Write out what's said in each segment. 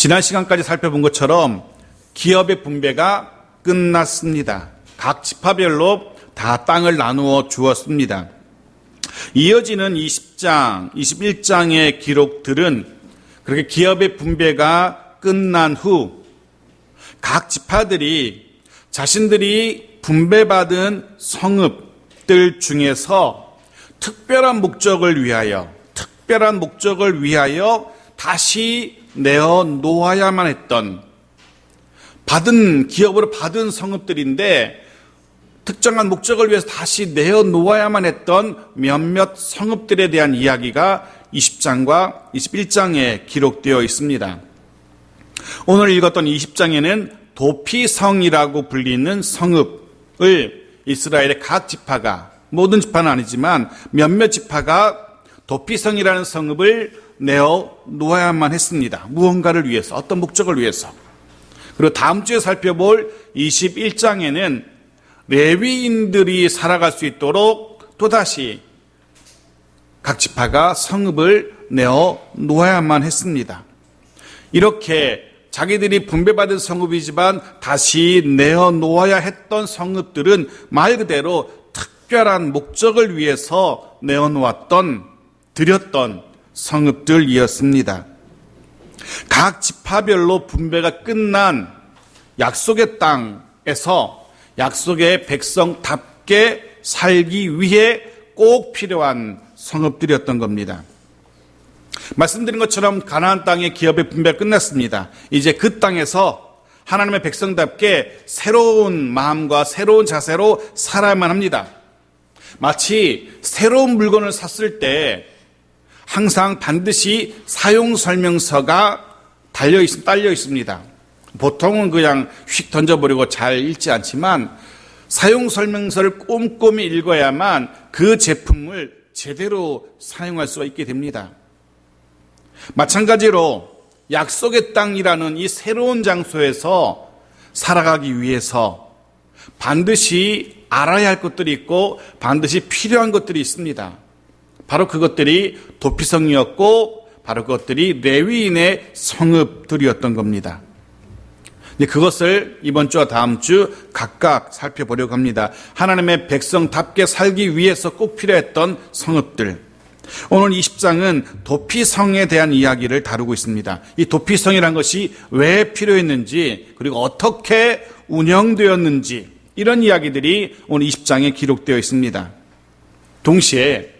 지난 시간까지 살펴본 것처럼 기업의 분배가 끝났습니다. 각 지파별로 다 땅을 나누어 주었습니다. 이어지는 20장, 21장의 기록들은 그렇게 기업의 분배가 끝난 후 각 지파들이 자신들이 분배받은 성읍들 중에서 특별한 목적을 위하여 다시 내어 놓아야만 했던 기업으로 받은 성읍들인데 특정한 목적을 위해서 다시 내어 놓아야만 했던 몇몇 성읍들에 대한 이야기가 20장과 21장에 기록되어 있습니다. 오늘 읽었던 20장에는 도피성이라고 불리는 성읍을 이스라엘의 각 지파가, 모든 지파는 아니지만 몇몇 지파가 도피성이라는 성읍을 내어 놓아야만 했습니다. 무언가를 위해서, 어떤 목적을 위해서. 그리고 다음 주에 살펴볼 21장에는 레위인들이 살아갈 수 있도록 또다시 각 지파가 성읍을 내어 놓아야만 했습니다. 이렇게 자기들이 분배받은 성읍이지만 다시 내어 놓아야 했던 성읍들은 말 그대로 특별한 목적을 위해서 내어 놓았던, 드렸던 성읍들이었습니다. 각 지파별로 분배가 끝난 약속의 땅에서 약속의 백성답게 살기 위해 꼭 필요한 성읍들이었던 겁니다. 말씀드린 것처럼 가나안 땅의 기업의 분배가 끝났습니다. 이제 그 땅에서 하나님의 백성답게 새로운 마음과 새로운 자세로 살아야만 합니다. 마치 새로운 물건을 샀을 때 항상 반드시 사용 설명서가 딸려 있습니다. 보통은 그냥 휙 던져버리고 잘 읽지 않지만 사용 설명서를 꼼꼼히 읽어야만 그 제품을 제대로 사용할 수가 있게 됩니다. 마찬가지로 약속의 땅이라는 이 새로운 장소에서 살아가기 위해서 반드시 알아야 할 것들이 있고 반드시 필요한 것들이 있습니다. 바로 그것들이 도피성이었고 바로 그것들이 레위인의 성읍들이었던 겁니다. 그것을 이번 주와 다음 주 각각 살펴보려고 합니다. 하나님의 백성답게 살기 위해서 꼭 필요했던 성읍들. 오늘 20장은 도피성에 대한 이야기를 다루고 있습니다. 이 도피성이란 것이 왜 필요했는지 그리고 어떻게 운영되었는지 이런 이야기들이 오늘 20장에 기록되어 있습니다. 동시에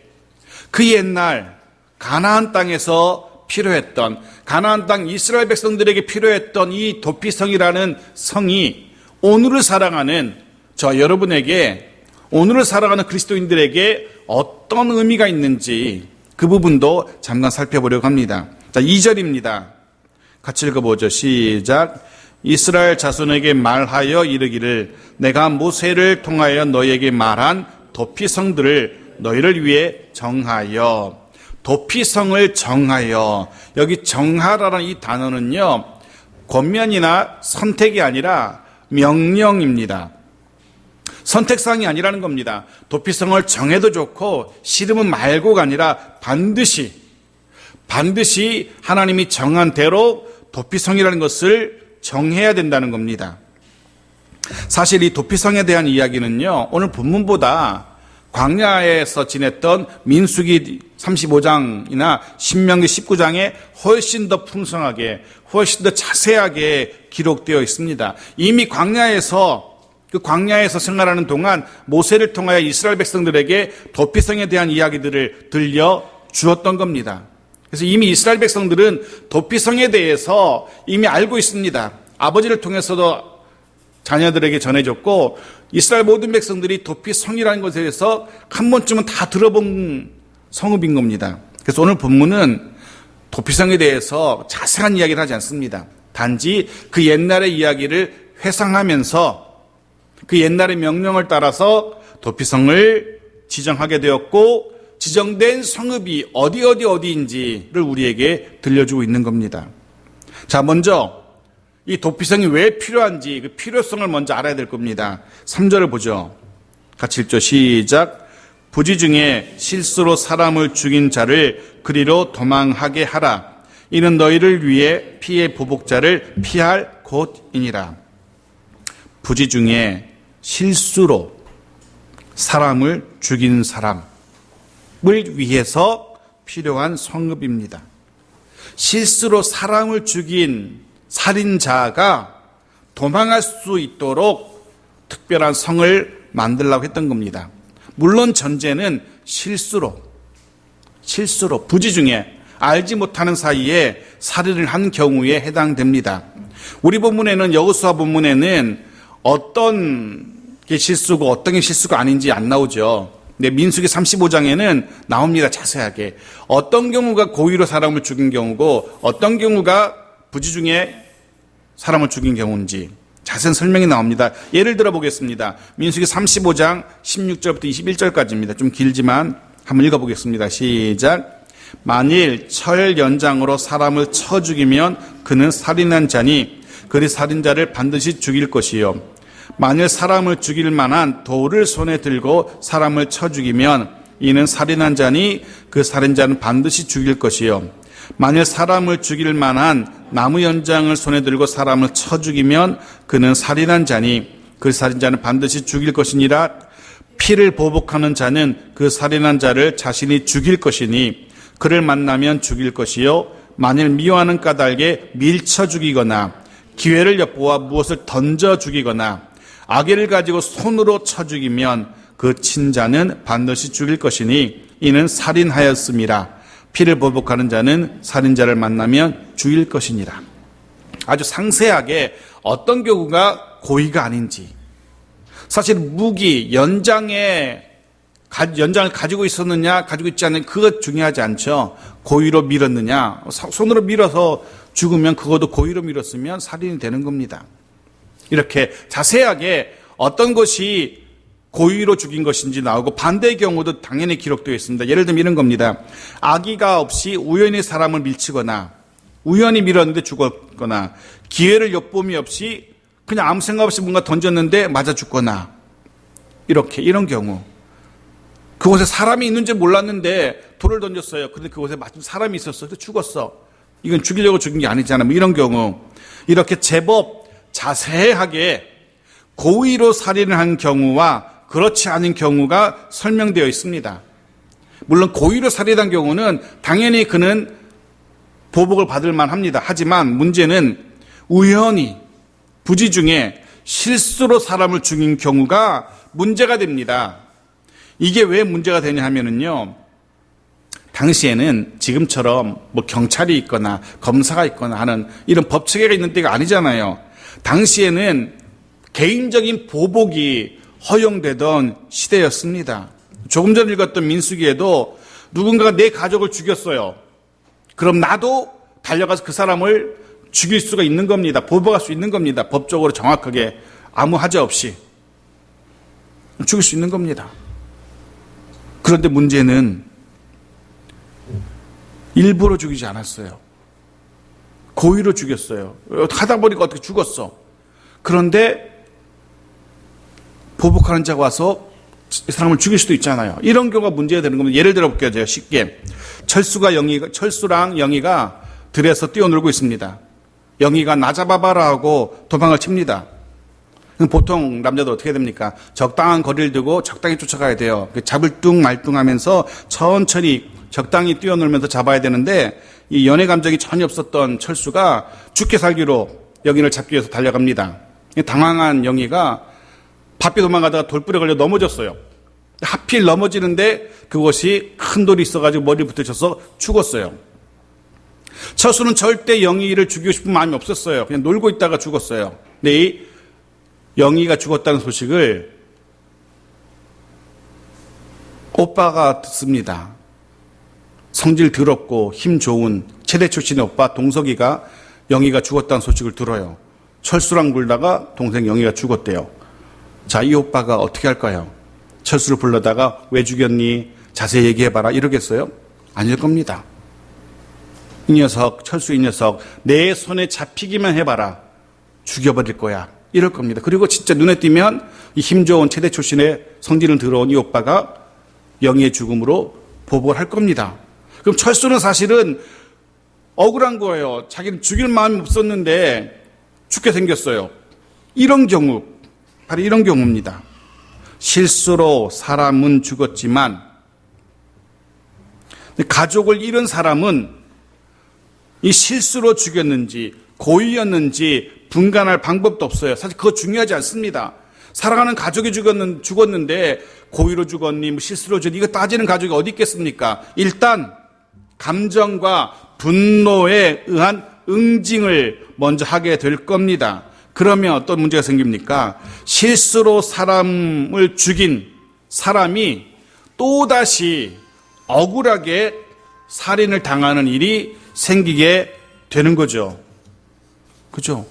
그 옛날 가나안 땅에서 필요했던, 가나안 땅 이스라엘 백성들에게 필요했던 이 도피성이라는 성이 오늘을 살아가는 저 여러분에게, 오늘을 살아가는 그리스도인들에게 어떤 의미가 있는지 그 부분도 잠깐 살펴보려고 합니다. 자, 2절입니다. 같이 읽어보죠. 시작. 이스라엘 자손에게 말하여 이르기를 내가 모세를 통하여 너희에게 말한 도피성들을 너희를 위해 정하여. 도피성을 정하여. 여기 정하라는 이 단어는요, 권면이나 선택이 아니라 명령입니다. 선택사항이 아니라는 겁니다. 도피성을 정해도 좋고 싫으면 말고가 아니라 반드시 하나님이 정한 대로 도피성이라는 것을 정해야 된다는 겁니다. 사실 이 도피성에 대한 이야기는요, 오늘 본문보다 광야에서 지냈던 민수기 35장이나 신명기 19장에 훨씬 더 풍성하게, 훨씬 더 자세하게 기록되어 있습니다. 이미 광야에서 생활하는 동안 모세를 통하여 이스라엘 백성들에게 도피성에 대한 이야기들을 들려 주었던 겁니다. 그래서 이미 이스라엘 백성들은 도피성에 대해서 이미 알고 있습니다. 아버지를 통해서도 자녀들에게 전해줬고 이스라엘 모든 백성들이 도피성이라는 것에 대해서 한 번쯤은 다 들어본 성읍인 겁니다. 그래서 오늘 본문은 도피성에 대해서 자세한 이야기를 하지 않습니다. 단지 그 옛날의 이야기를 회상하면서 그 옛날의 명령을 따라서 도피성을 지정하게 되었고 지정된 성읍이 어디인지를 우리에게 들려주고 있는 겁니다. 자, 먼저 이 도피성이 왜 필요한지 그 필요성을 먼저 알아야 될 겁니다. 3절을 보죠. 같이 읽죠. 시작. 부지 중에 실수로 사람을 죽인 자를 그리로 도망하게 하라. 이는 너희를 위해 피의 보복자를 피할 곳이니라. 부지 중에 실수로 사람을 죽인 사람을 위해서 필요한 성읍입니다. 실수로 사람을 죽인 살인자가 도망할 수 있도록 특별한 성을 만들려고 했던 겁니다. 물론 전제는 실수로 부지 중에 알지 못하는 사이에 살인을 한 경우에 해당됩니다. 우리 본문에는, 여호수아 본문에는 어떤 게 실수고 어떤 게 실수가 아닌지 안 나오죠. 근데 민수기 35장에는 나옵니다. 자세하게. 어떤 경우가 고의로 사람을 죽인 경우고 어떤 경우가 부지 중에 사람을 죽인 경우인지 자세한 설명이 나옵니다. 예를 들어 보겠습니다. 민수기 35장 16절부터 21절까지입니다. 좀 길지만 한번 읽어보겠습니다. 시작. 만일 철 연장으로 사람을 쳐 죽이면 그는 살인한 자니 그리 살인자를 반드시 죽일 것이요. 만일 사람을 죽일 만한 돌을 손에 들고 사람을 쳐 죽이면 이는 살인한 자니 그 살인자는 반드시 죽일 것이요. 만일 사람을 죽일 만한 나무 연장을 손에 들고 사람을 쳐 죽이면 그는 살인한 자니 그 살인자는 반드시 죽일 것이니라. 피를 보복하는 자는 그 살인한 자를 자신이 죽일 것이니 그를 만나면 죽일 것이요. 만일 미워하는 까닭에 밀쳐 죽이거나 기회를 엿보아 무엇을 던져 죽이거나 아기를 가지고 손으로 쳐 죽이면 그 친자는 반드시 죽일 것이니 이는 살인하였음이라. 피를 보복하는 자는 살인자를 만나면 죽일 것이니라. 아주 상세하게 어떤 경우가 고의가 아닌지, 사실 무기, 연장을 가지고 있었느냐 가지고 있지 않느냐 그것 중요하지 않죠. 고의로 밀었느냐, 손으로 밀어서 죽으면 그것도 고의로 밀었으면 살인이 되는 겁니다. 이렇게 자세하게 어떤 것이 고의로 죽인 것인지 나오고 반대의 경우도 당연히 기록되어 있습니다. 예를 들면 이런 겁니다. 악의가 없이 우연히 사람을 밀치거나 우연히 밀었는데 죽었거나 기회를 엿봄이 없이 그냥 아무 생각 없이 뭔가 던졌는데 맞아 죽거나 이런 경우, 그곳에 사람이 있는지 몰랐는데 돌을 던졌어요. 근데 그곳에 마침 사람이 있었어. 그래서 죽었어. 이건 죽이려고 죽인 게 아니잖아. 이런 경우, 이렇게 제법 자세하게 고의로 살인을 한 경우와 그렇지 않은 경우가 설명되어 있습니다. 물론 고의로 살인한 경우는 당연히 그는 보복을 받을 만합니다. 하지만 문제는 우연히 부지 중에 실수로 사람을 죽인 경우가 문제가 됩니다. 이게 왜 문제가 되냐 하면은요, 당시에는 지금처럼 뭐 경찰이 있거나 검사가 있거나 하는 이런 법체계가 있는 때가 아니잖아요. 당시에는 개인적인 보복이 허용되던 시대였습니다. 조금 전 읽었던 민수기에도 누군가가 내 가족을 죽였어요. 그럼 나도 달려가서 그 사람을 죽일 수가 있는 겁니다. 보복할 수 있는 겁니다. 법적으로 정확하게 아무 하자 없이 죽일 수 있는 겁니다. 그런데 문제는 일부러 죽이지 않았어요. 고의로 죽였어요. 하다 보니까 어떻게 죽었어. 그런데 보복하는 자가 와서 이 사람을 죽일 수도 있잖아요. 이런 경우가 문제가 되는 겁니다. 예를 들어 볼게요. 제가 쉽게. 철수랑 영희가 들에서 뛰어놀고 있습니다. 영희가 나 잡아봐라 하고 도망을 칩니다. 보통 남자들 어떻게 됩니까? 적당한 거리를 두고 적당히 쫓아가야 돼요. 잡을 뚱 말뚱 하면서 천천히 적당히 뛰어놀면서 잡아야 되는데 이 연애 감정이 전혀 없었던 철수가 죽게 살기로 영희를 잡기 위해서 달려갑니다. 당황한 영희가 바삐 도망가다가 돌불에 걸려 넘어졌어요. 하필 넘어지는데 그것이 큰 돌이 있어가지고 머리에 부딪혀서 죽었어요. 철수는 절대 영희를 죽이고 싶은 마음이 없었어요. 그냥 놀고 있다가 죽었어요. 근데 이 영희가 죽었다는 소식을 오빠가 듣습니다. 성질 더럽고 힘 좋은 체대 출신의 오빠 동석이가 영희가 죽었다는 소식을 들어요. 철수랑 굴다가 동생 영희가 죽었대요. 자, 이 오빠가 어떻게 할까요? 철수를 불러다가 왜 죽였니? 자세히 얘기해봐라 이러겠어요? 아닐 겁니다. 이 녀석, 철수 이 녀석 내 손에 잡히기만 해봐라. 죽여버릴 거야. 이럴 겁니다. 그리고 진짜 눈에 띄면 이 힘 좋은 체대 출신의 성질을 들어온 이 오빠가 영희의 죽음으로 보복을 할 겁니다. 그럼 철수는 사실은 억울한 거예요. 자기는 죽일 마음이 없었는데 죽게 생겼어요. 이런 경우, 바로 이런 경우입니다. 실수로 사람은 죽었지만 가족을 잃은 사람은 이 실수로 죽였는지 고의였는지 분간할 방법도 없어요. 사실 그거 중요하지 않습니다. 사랑하는 가족이 죽었는데 고의로 죽었니, 실수로 죽었니, 이거 따지는 가족이 어디 있겠습니까? 일단 감정과 분노에 의한 응징을 먼저 하게 될 겁니다. 그러면 어떤 문제가 생깁니까? 실수로 사람을 죽인 사람이 또다시 억울하게 살인을 당하는 일이 생기게 되는 거죠. 그죠?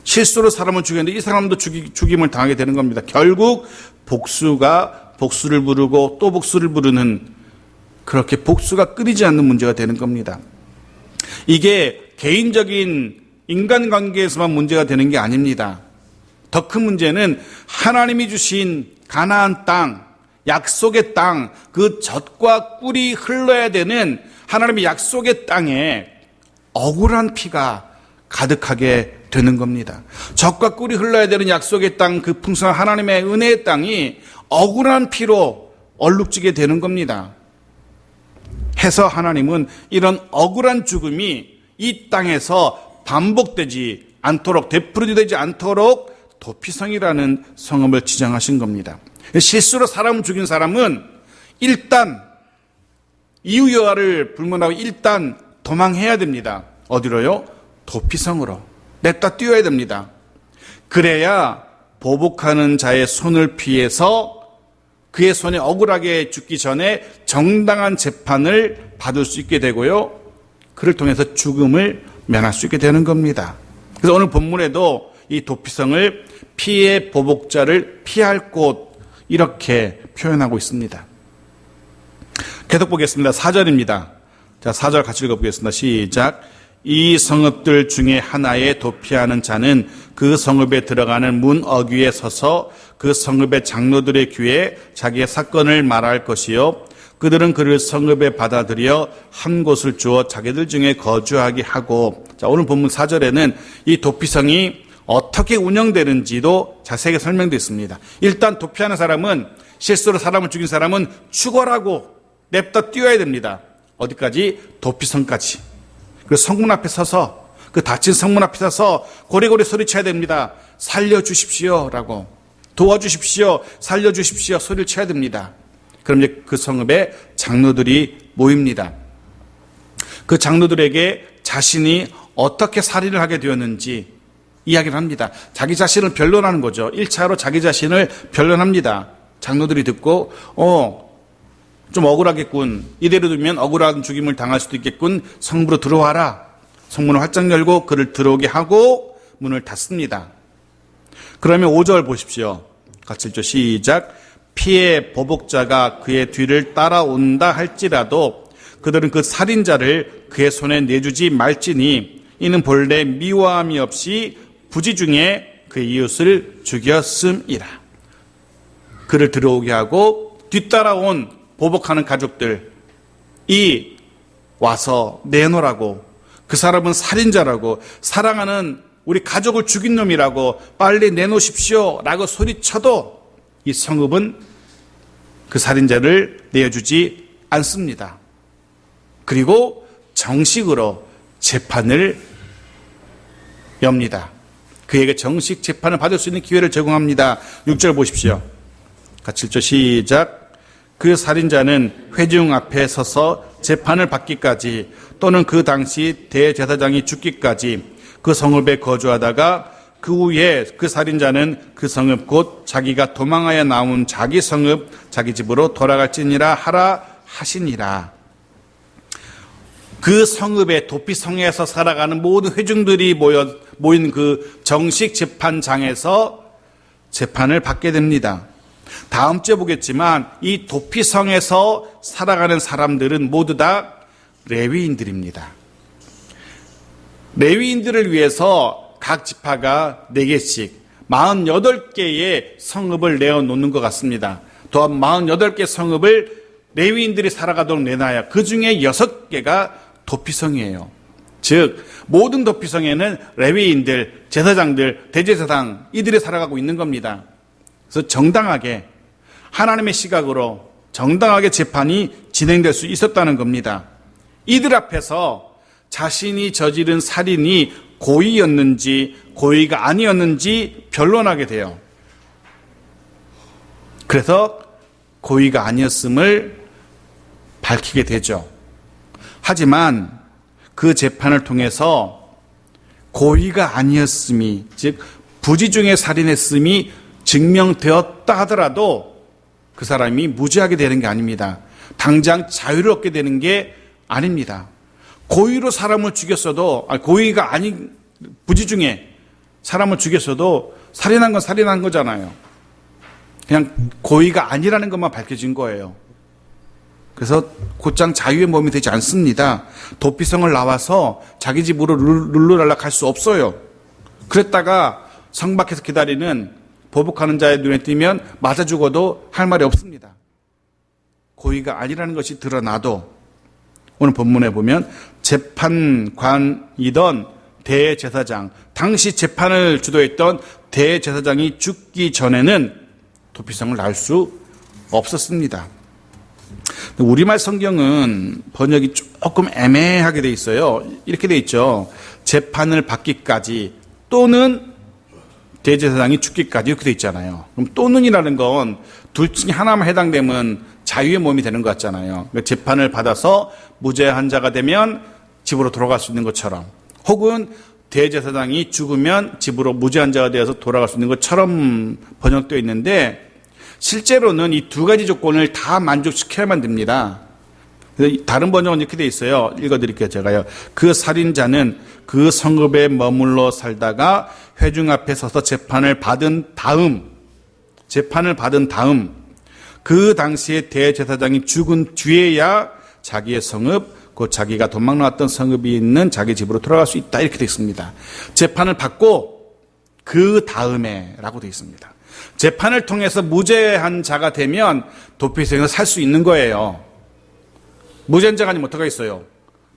실수로 사람을 죽였는데 이 사람도 죽임을 당하게 되는 겁니다. 결국 복수가 복수를 부르고 또 복수를 부르는, 그렇게 복수가 끊이지 않는 문제가 되는 겁니다. 이게 개인적인 인간관계에서만 문제가 되는 게 아닙니다. 더 큰 문제는 하나님이 주신 가나안 땅, 약속의 땅, 그 젖과 꿀이 흘러야 되는 하나님의 약속의 땅에 억울한 피가 가득하게 되는 겁니다. 젖과 꿀이 흘러야 되는 약속의 땅, 그 풍성한 하나님의 은혜의 땅이 억울한 피로 얼룩지게 되는 겁니다. 해서 하나님은 이런 억울한 죽음이 이 땅에서 반복되지 않도록, 되풀이되지 않도록 도피성이라는 성읍을 지정하신 겁니다. 실수로 사람을 죽인 사람은 일단 이유 여하를 불문하고 일단 도망해야 됩니다. 어디로요? 도피성으로 냈다 뛰어야 됩니다. 그래야 보복하는 자의 손을 피해서 그의 손에 억울하게 죽기 전에 정당한 재판을 받을 수 있게 되고요, 그를 통해서 죽음을 면할 수 있게 되는 겁니다. 그래서 오늘 본문에도 이 도피성을 피해 보복자를 피할 곳, 이렇게 표현하고 있습니다. 계속 보겠습니다. 4절입니다. 자, 4절 같이 읽어보겠습니다. 시작. 이 성읍들 중에 하나에 도피하는 자는 그 성읍에 들어가는 문 어귀에 서서 그 성읍의 장로들의 귀에 자기의 사건을 말할 것이요, 그들은 그를 성읍에 받아들여 한 곳을 주어 자기들 중에 거주하게 하고. 자, 오늘 본문 4절에는 이 도피성이 어떻게 운영되는지도 자세하게 설명되어 있습니다. 일단 도피하는 사람은, 실수로 사람을 죽인 사람은 죽어라고 냅다 뛰어야 됩니다. 어디까지? 도피성까지. 그 성문 앞에 서서, 그 닫힌 성문 앞에 서서 고래고래 소리쳐야 됩니다. 살려주십시오 라고, 도와주십시오, 살려주십시오 소리를 쳐야 됩니다. 그럼 이제 그 성읍에 장로들이 모입니다. 그 장로들에게 자신이 어떻게 살인을 하게 되었는지 이야기를 합니다. 자기 자신을 변론하는 거죠. 1차로 자기 자신을 변론합니다. 장로들이 듣고 좀 억울하겠군, 이대로 두면 억울한 죽임을 당할 수도 있겠군, 성문으로 들어와라. 성문을 활짝 열고 그를 들어오게 하고 문을 닫습니다. 그러면 5절 보십시오. 같이 읽죠. 시작. 피해 보복자가 그의 뒤를 따라온다 할지라도 그들은 그 살인자를 그의 손에 내주지 말지니 이는 본래 미워함이 없이 부지 중에 그 이웃을 죽였음이라. 그를 들어오게 하고 뒤따라온 보복하는 가족들이 와서 내놓으라고, 그 사람은 살인자라고, 사랑하는 우리 가족을 죽인 놈이라고 빨리 내놓으십시오 라고 소리쳐도 이 성읍은 그 살인자를 내어주지 않습니다. 그리고 정식으로 재판을 엽니다. 그에게 정식 재판을 받을 수 있는 기회를 제공합니다. 6절 보십시오. 같이 읽죠. 시작. 그 살인자는 회중 앞에 서서 재판을 받기까지 또는 그 당시 대제사장이 죽기까지 그 성읍에 거주하다가 그 후에 그 살인자는 그 성읍 곧 자기가 도망하여 나온 자기 성읍 자기 집으로 돌아갈지니라 하라 하시니라. 그 성읍의 도피성에서 살아가는 모든 회중들이 모인 그 정식 재판장에서 재판을 받게 됩니다. 다음 주에 보겠지만 이 도피성에서 살아가는 사람들은 모두 다 레위인들입니다. 레위인들을 위해서 각 지파가 4개씩 48개의 성읍을 내어놓는 것 같습니다. 또한 48개 성읍을 레위인들이 살아가도록 내놔야, 그 중에 6개가 도피성이에요. 즉 모든 도피성에는 레위인들, 제사장들, 대제사장 이들이 살아가고 있는 겁니다. 그래서 정당하게 하나님의 시각으로 정당하게 재판이 진행될 수 있었다는 겁니다. 이들 앞에서 자신이 저지른 살인이 고의였는지 고의가 아니었는지 변론하게 돼요. 그래서 고의가 아니었음을 밝히게 되죠. 하지만 그 재판을 통해서 고의가 아니었음이, 즉 부지 중에 살인했음이 증명되었다 하더라도 그 사람이 무죄하게 되는 게 아닙니다. 당장 자유를 얻게 되는 게 아닙니다. 고의로 사람을 죽였어도, 고의가 아닌 부지 중에 사람을 죽였어도 살인한 건 살인한 거잖아요. 그냥 고의가 아니라는 것만 밝혀진 거예요. 그래서 곧장 자유의 몸이 되지 않습니다. 도피성을 나와서 자기 집으로 룰루랄라 갈 수 없어요. 그랬다가 성 밖에서 기다리는 보복하는 자의 눈에 띄면 맞아 죽어도 할 말이 없습니다. 고의가 아니라는 것이 드러나도 오늘 본문에 보면 재판관이던 대제사장, 당시 재판을 주도했던 대제사장이 죽기 전에는 도피성을 나올 수 없었습니다. 우리말 성경은 번역이 조금 애매하게 돼 있어요. 이렇게 돼 있죠. 재판을 받기까지 또는 대제사장이 죽기까지 이렇게 돼 있잖아요. 그럼 또는이라는 건 둘 중에 하나만 해당되면 자유의 몸이 되는 것 같잖아요. 그러니까 재판을 받아서 무죄한 자가 되면 집으로 돌아갈 수 있는 것처럼, 혹은 대제사장이 죽으면 집으로 무죄한 자가 되어서 돌아갈 수 있는 것처럼 번역되어 있는데 실제로는 이 두 가지 조건을 다 만족시켜야만 됩니다. 다른 번역은 이렇게 돼 있어요. 읽어드릴게요, 제가요. 그 살인자는 그 성읍에 머물러 살다가 회중 앞에 서서 재판을 받은 다음 그 당시에 대제사장이 죽은 뒤에야 자기의 성읍, 곧 자기가 도망 나왔던 성읍이 있는 자기 집으로 돌아갈 수 있다, 이렇게 되어 있습니다. 재판을 받고 그 다음에라고 되어 있습니다. 재판을 통해서 무죄한 자가 되면 도피성에서 살 수 있는 거예요. 무죄한 자가 아니면 어떡하겠어요?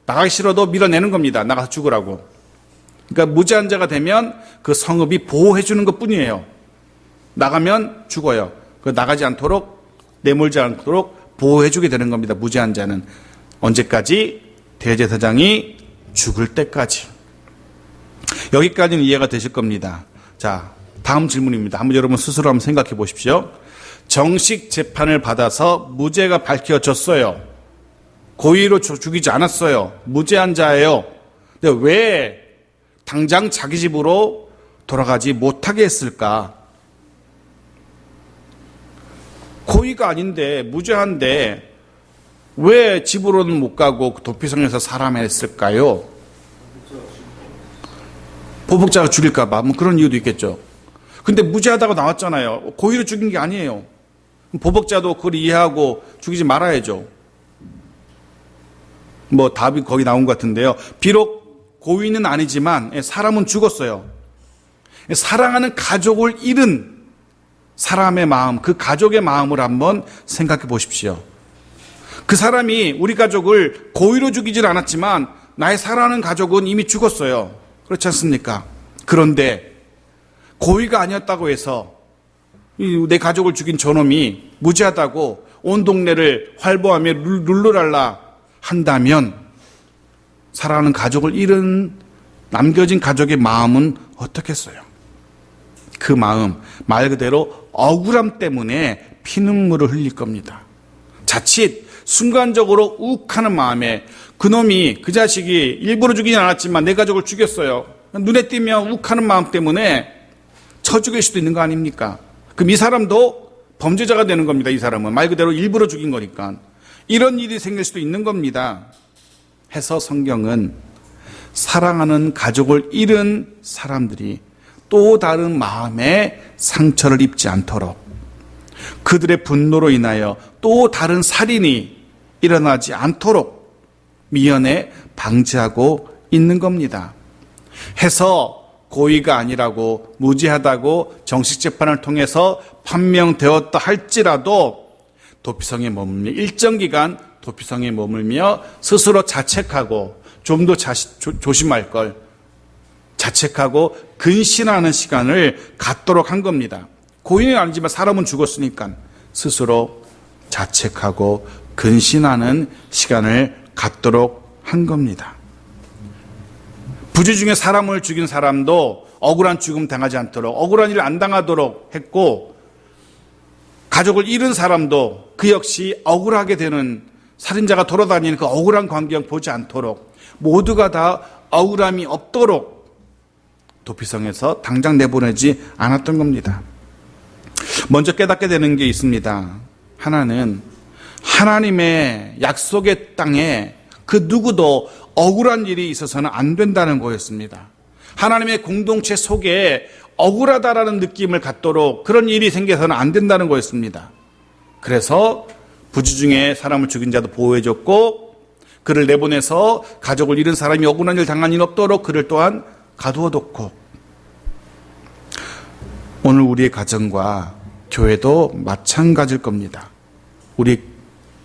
나가기 싫어도 밀어내는 겁니다. 나가서 죽으라고. 그러니까 무죄한 자가 되면 그 성읍이 보호해 주는 것 뿐이에요. 나가면 죽어요. 나가지 않도록, 내몰지 않도록 보호해 주게 되는 겁니다. 무죄한 자는. 언제까지? 대제사장이 죽을 때까지. 여기까지는 이해가 되실 겁니다. 자, 다음 질문입니다. 한번 여러분 스스로 한번 생각해 보십시오. 정식 재판을 받아서 무죄가 밝혀졌어요. 고의로 죽이지 않았어요. 무죄한 자예요. 근데 왜 당장 자기 집으로 돌아가지 못하게 했을까? 고의가 아닌데, 무죄한데 왜 집으로는 못 가고 도피성에서 살아만 했을까요? 보복자가 죽일까 봐, 뭐 그런 이유도 있겠죠. 근데 무죄하다고 나왔잖아요. 고의로 죽인 게 아니에요. 보복자도 그걸 이해하고 죽이지 말아야죠. 뭐 답이 거기 나온 것 같은데요. 비록 고의는 아니지만 사람은 죽었어요. 사랑하는 가족을 잃은 사람의 마음, 그 가족의 마음을 한번 생각해 보십시오. 그 사람이 우리 가족을 고의로 죽이질 않았지만 나의 사랑하는 가족은 이미 죽었어요. 그렇지 않습니까? 그런데 고의가 아니었다고 해서 내 가족을 죽인 저놈이 무죄하다고 온 동네를 활보하며 룰루랄라 한다면 사랑하는 가족을 잃은 남겨진 가족의 마음은 어떻겠어요? 그 마음, 말 그대로 억울함 때문에 피눈물을 흘릴 겁니다. 자칫 순간적으로 욱하는 마음에 그놈이, 그 자식이 일부러 죽이진 않았지만 내 가족을 죽였어요. 눈에 띄면 욱하는 마음 때문에 쳐 죽일 수도 있는 거 아닙니까? 그럼 이 사람도 범죄자가 되는 겁니다. 이 사람은 말 그대로 일부러 죽인 거니까. 이런 일이 생길 수도 있는 겁니다. 해서 성경은 사랑하는 가족을 잃은 사람들이 또 다른 마음의 상처를 입지 않도록, 그들의 분노로 인하여 또 다른 살인이 일어나지 않도록 미연에 방지하고 있는 겁니다. 해서 고의가 아니라고, 무죄하다고 정식 재판을 통해서 판명되었다 할지라도 도피성에 머물며 일정 기간 도피성에 머물며 스스로 자책하고 좀 더 조심할 걸 자책하고 근신하는 시간을 갖도록 한 겁니다. 고인은 아니지만 사람은 죽었으니까 스스로 자책하고 근신하는 시간을 갖도록 한 겁니다. 부지 중에 사람을 죽인 사람도 억울한 죽음 당하지 않도록, 억울한 일 안 당하도록 했고, 가족을 잃은 사람도 그 역시 억울하게 되는, 살인자가 돌아다니는 그 억울한 광경 보지 않도록, 모두가 다 억울함이 없도록 도피성에서 당장 내보내지 않았던 겁니다. 먼저 깨닫게 되는 게 있습니다. 하나는 하나님의 약속의 땅에 그 누구도 억울한 일이 있어서는 안 된다는 거였습니다. 하나님의 공동체 속에 억울하다라는 느낌을 갖도록 그런 일이 생겨서는 안 된다는 거였습니다. 그래서 부지 중에 사람을 죽인 자도 보호해줬고, 그를 내보내서 가족을 잃은 사람이 억울한 일 당한 일 없도록 그를 또한 가두어뒀고, 오늘 우리의 가정과 교회도 마찬가지일 겁니다. 우리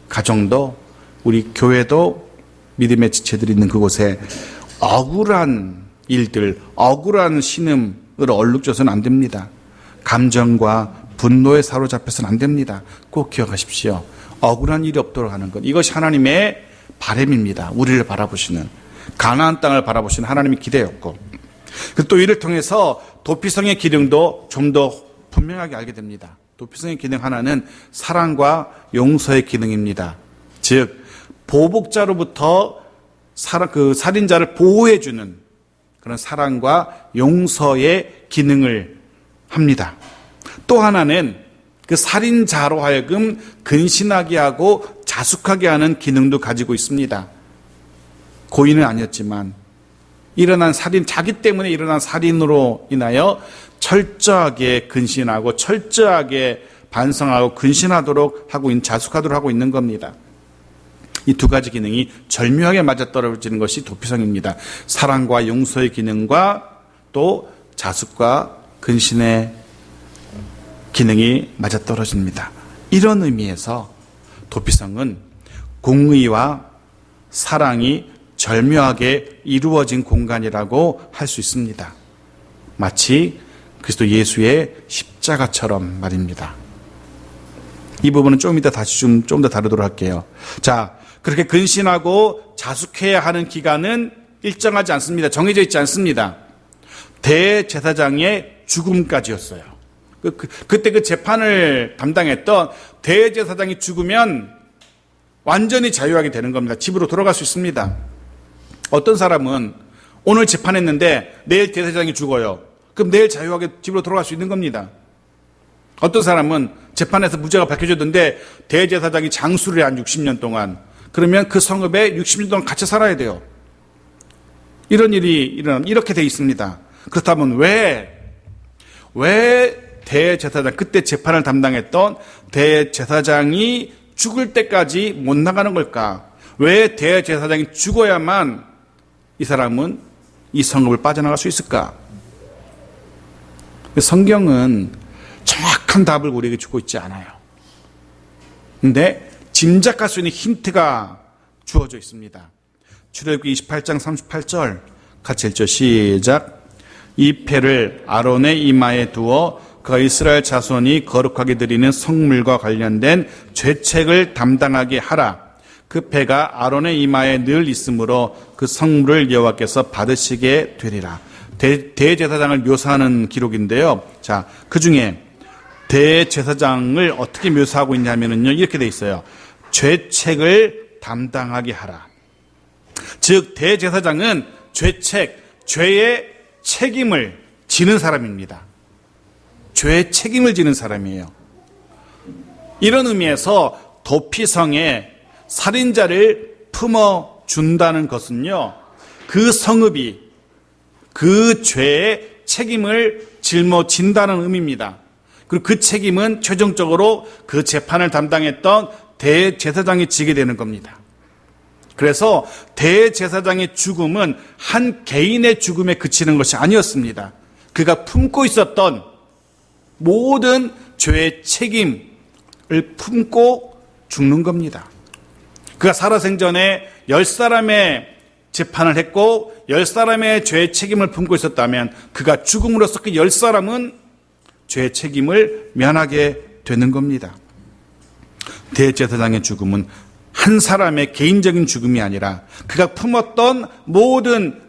가정도, 우리 교회도 믿음의 지체들이 있는 그곳에 억울한 일들, 억울한 신음을 얼룩져서는 안 됩니다. 감정과 분노에 사로잡혀서는 안 됩니다. 꼭 기억하십시오. 억울한 일이 없도록 하는 것, 이것이 하나님의 바람입니다. 우리를 바라보시는, 가나안 땅을 바라보시는 하나님의 기대였고, 또 이를 통해서 도피성의 기능도 좀 더 분명하게 알게 됩니다. 도피성의 기능 하나는 사랑과 용서의 기능입니다. 즉 보복자로부터 그 살인자를 보호해주는 그런 사랑과 용서의 기능을 합니다. 또 하나는 그 살인자로 하여금 근신하게 하고 자숙하게 하는 기능도 가지고 있습니다. 고인은 아니었지만 일어난 살인, 자기 때문에 일어난 살인으로 인하여 철저하게 근신하고 철저하게 반성하고 근신하도록 하고 있는, 자숙하도록 하고 있는 겁니다. 이 두 가지 기능이 절묘하게 맞아떨어지는 것이 도피성입니다. 사랑과 용서의 기능과 또 자숙과 근신의 기능이 맞아떨어집니다. 이런 의미에서 도피성은 공의와 사랑이 절묘하게 이루어진 공간이라고 할 수 있습니다. 마치 그리스도 예수의 십자가처럼 말입니다. 이 부분은 좀 이따 다시 좀 더 다루도록 할게요. 자, 그렇게 근신하고 자숙해야 하는 기간은 일정하지 않습니다. 정해져 있지 않습니다. 대제사장의 죽음까지였어요. 그때 그 재판을 담당했던 대제사장이 죽으면 완전히 자유하게 되는 겁니다. 집으로 돌아갈 수 있습니다. 어떤 사람은 오늘 재판했는데 내일 대제사장이 죽어요. 그럼 내일 자유하게 집으로 돌아갈 수 있는 겁니다. 어떤 사람은 재판에서 무죄가 밝혀졌는데 대제사장이 장수를 한 60년 동안, 그러면 그 성읍에 60년 동안 갇혀 살아야 돼요. 이런 일이 이렇게 돼 있습니다. 그렇다면 왜 대제사장, 그때 재판을 담당했던 대제사장이 죽을 때까지 못 나가는 걸까? 왜 대제사장이 죽어야만 이 사람은 이 성읍을 빠져나갈 수 있을까? 성경은 정확한 답을 우리에게 주고 있지 않아요. 근데 짐작할 수 있는 힌트가 주어져 있습니다. 출애굽기 28장 38절 같이 읽죠. 시작. 이 패를 아론의 이마에 두어 그 이스라엘 자손이 거룩하게 드리는 성물과 관련된 죄책을 담당하게 하라. 그 패가 아론의 이마에 늘 있으므로 그 성물을 여호와께서 받으시게 되리라. 대제사장을 묘사하는 기록인데요. 자, 그 중에 대제사장을 어떻게 묘사하고 있냐면요, 이렇게 돼 있어요. 죄책을 담당하게 하라. 즉 대제사장은 죄의 책임을 지는 사람입니다. 죄의 책임을 지는 사람이에요. 이런 의미에서 도피성에 살인자를 품어준다는 것은요, 그 성읍이 그 죄의 책임을 짊어진다는 의미입니다. 그리고 그 책임은 최종적으로 그 재판을 담당했던 대제사장이 지게 되는 겁니다. 그래서 대제사장의 죽음은 한 개인의 죽음에 그치는 것이 아니었습니다. 그가 품고 있었던 모든 죄의 책임을 품고 죽는 겁니다. 그가 살아생전에 10사람의 재판을 했고 10사람의 죄의 책임을 품고 있었다면 그가 죽음으로써 그 10사람은 죄의 책임을 면하게 되는 겁니다. 대제사장의 죽음은 한 사람의 개인적인 죽음이 아니라 그가 품었던 모든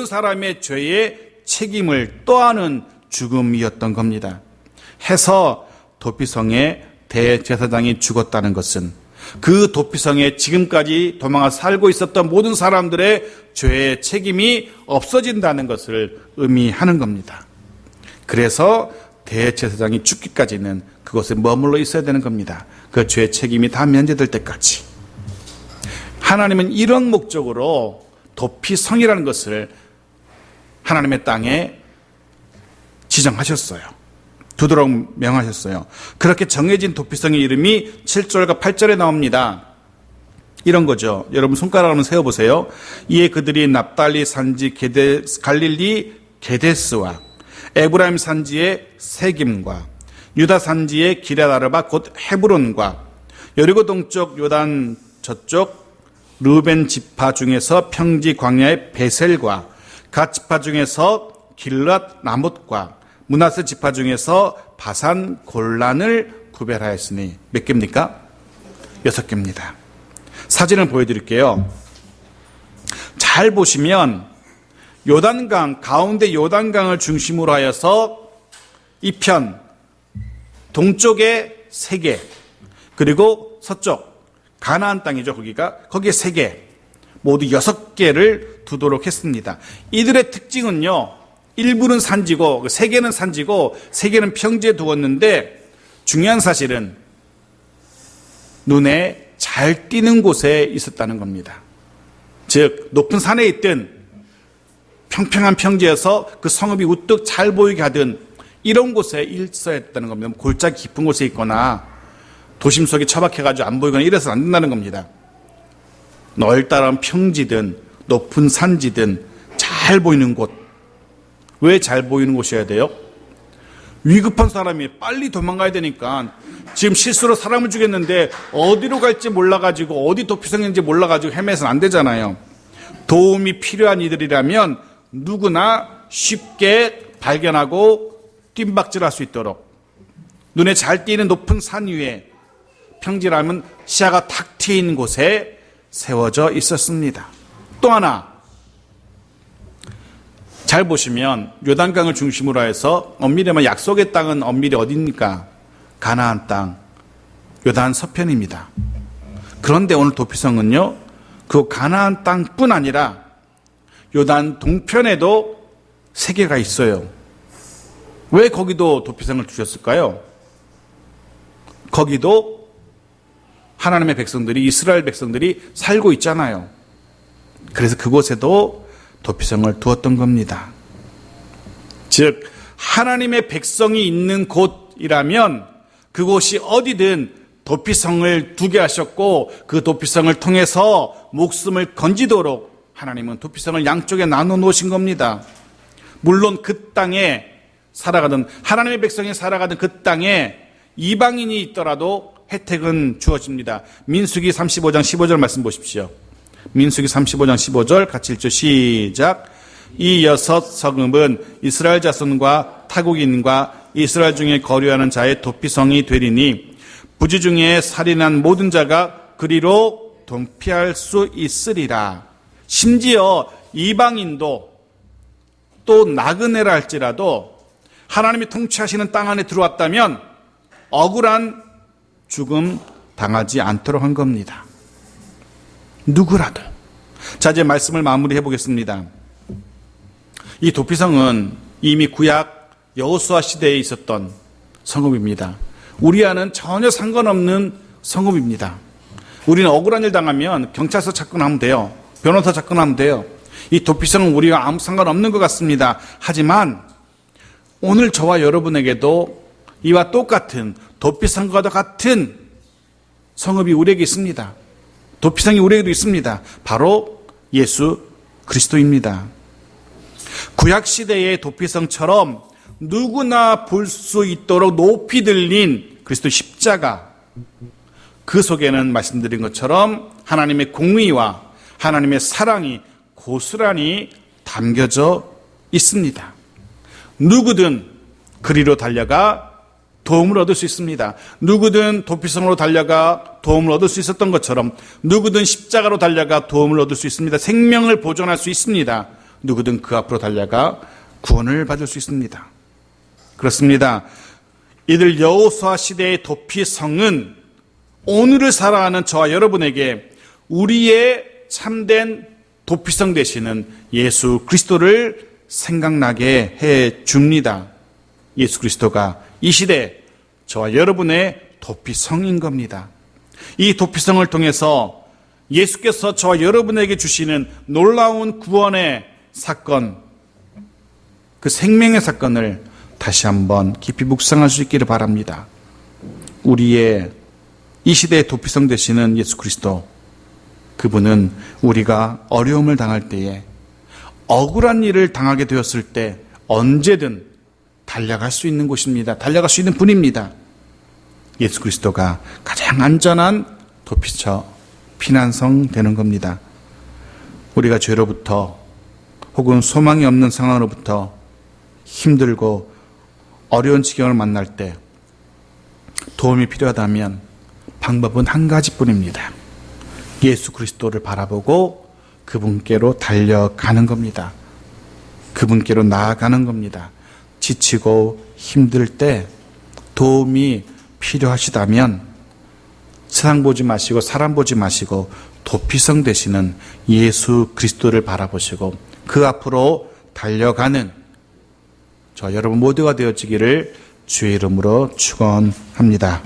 사람의 죄의 책임을 떠안은 죽음이었던 겁니다. 해서 도피성의 대제사장이 죽었다는 것은 그 도피성에 지금까지 도망가서 살고 있었던 모든 사람들의 죄의 책임이 없어진다는 것을 의미하는 겁니다. 그래서 대제사장이 죽기까지는 그곳에 머물러 있어야 되는 겁니다. 그 죄의 책임이 다 면제될 때까지. 하나님은 이런 목적으로 도피성이라는 것을 하나님의 땅에 지정하셨어요. 두도록 명하셨어요. 그렇게 정해진 도피성의 이름이 7절과 8절에 나옵니다. 이런 거죠. 여러분 손가락 한번 세어보세요. 이에 그들이 납달리 산지 갈릴리 게데스와 에브라임 산지의 세김과 유다 산지의 기럇아르바 곧 헤브론과 여리고 동쪽 요단 저쪽 르벤 지파 중에서 평지 광야의 베셀과 갓 지파 중에서 길랏 라못과 므낫세 지파 중에서 바산 골란을 구별하였으니 몇 개입니까? 6개입니다. 사진을 보여드릴게요. 잘 보시면 요단강, 가운데 요단강을 중심으로 하여서 이편 동쪽에 3개, 그리고 서쪽 가나안 땅이죠. 거기에 3개, 모두 6개를 두도록 했습니다. 이들의 특징은요, 일부는 산지고 3개는 산지고 3개는 평지에 두었는데 중요한 사실은 눈에 잘 띄는 곳에 있었다는 겁니다. 즉 높은 산에 있든 평평한 평지에서 그 성읍이 우뚝 잘 보이게 하든 이런 곳에 있어야 했다는 겁니다. 골짜기 깊은 곳에 있거나 도심 속에 처박혀가지고 안 보이거나 이래서는 안 된다는 겁니다. 널따란 평지든 높은 산지든 잘 보이는 곳. 왜 잘 보이는 곳이어야 돼요? 위급한 사람이 빨리 도망가야 되니까 지금 실수로 사람을 죽였는데 어디로 갈지 몰라가지고 어디 도피성인지 몰라가지고 헤매서는 안 되잖아요. 도움이 필요한 이들이라면 누구나 쉽게 발견하고 뜀박질할 수 있도록 눈에 잘 띄는 높은 산 위에 평지라면 시야가 탁 트인 곳에 세워져 있었습니다. 또 하나 잘 보시면 요단강을 중심으로 해서 엄밀히 약속의 땅은 엄밀히 어디입니까? 가나안 땅, 요단 서편입니다. 그런데 오늘 도피성은요, 그 가나안 땅뿐 아니라 요단 동편에도 3개가 있어요. 왜 거기도 도피성을 두셨을까요? 거기도 하나님의 백성들이, 이스라엘 백성들이 살고 있잖아요. 그래서 그곳에도 도피성을 두었던 겁니다. 즉 하나님의 백성이 있는 곳이라면 그곳이 어디든 도피성을 두게 하셨고 그 도피성을 통해서 목숨을 건지도록 하나님은 도피성을 양쪽에 나눠 놓으신 겁니다. 물론 그 땅에 살아가던 하나님의 백성이 살아가던 그 땅에 이방인이 있더라도 혜택은 주어집니다. 민수기 35장 15절 말씀 보십시오. 민수기 35장 15절 같이 읽죠. 시작. 이 6 성읍은 이스라엘 자손과 타국인과 이스라엘 중에 거류하는 자의 도피성이 되리니 부지 중에 살인한 모든 자가 그리로 도피할 수 있으리라. 심지어 이방인도 또 나그네라 할지라도 하나님이 통치하시는 땅 안에 들어왔다면 억울한 죽음 당하지 않도록 한 겁니다. 누구라도. 자, 이제 말씀을 마무리해 보겠습니다. 이 도피성은 이미 구약 여호수아 시대에 있었던 성읍입니다. 우리와는 전혀 상관없는 성읍입니다. 우리는 억울한 일 당하면 경찰서 접근하면 돼요. 변호사 접근하면 돼요. 이 도피성은 우리와 아무 상관없는 것 같습니다. 하지만 오늘 저와 여러분에게도 이와 똑같은 도피성과 같은 성읍이 우리에게 있습니다. 도피성이 우리에게도 있습니다. 바로 예수 그리스도입니다. 구약시대의 도피성처럼 누구나 볼 수 있도록 높이 들린 그리스도 십자가, 그 속에는 말씀드린 것처럼 하나님의 공의와 하나님의 사랑이 고스란히 담겨져 있습니다. 누구든 그리로 달려가 도움을 얻을 수 있습니다. 누구든 도피성으로 달려가 도움을 얻을 수 있었던 것처럼 누구든 십자가로 달려가 도움을 얻을 수 있습니다. 생명을 보존할 수 있습니다. 누구든 그 앞으로 달려가 구원을 받을 수 있습니다. 그렇습니다. 이들 여호수아 시대의 도피성은 오늘을 살아가는 저와 여러분에게 우리의 참된 도피성 되시는 예수 그리스도를 생각나게 해 줍니다. 예수 그리스도가 이 시대 저와 여러분의 도피성인 겁니다. 이 도피성을 통해서 예수께서 저와 여러분에게 주시는 놀라운 구원의 사건, 그 생명의 사건을 다시 한번 깊이 묵상할 수 있기를 바랍니다. 우리의 이 시대의 도피성 되시는 예수 그리스도, 그분은 우리가 어려움을 당할 때에, 억울한 일을 당하게 되었을 때 언제든 달려갈 수 있는 곳입니다. 달려갈 수 있는 분입니다. 예수 그리스도가 가장 안전한 도피처, 피난성 되는 겁니다. 우리가 죄로부터 혹은 소망이 없는 상황으로부터 힘들고 어려운 지경을 만날 때 도움이 필요하다면 방법은 한 가지뿐입니다. 예수 그리스도를 바라보고 그분께로 달려가는 겁니다. 그분께로 나아가는 겁니다. 지치고 힘들 때 도움이 필요하시다면 세상 보지 마시고 사람 보지 마시고 도피성 되시는 예수 그리스도를 바라보시고 그 앞으로 달려가는 저 여러분 모두가 되어지기를 주의 이름으로 축원합니다.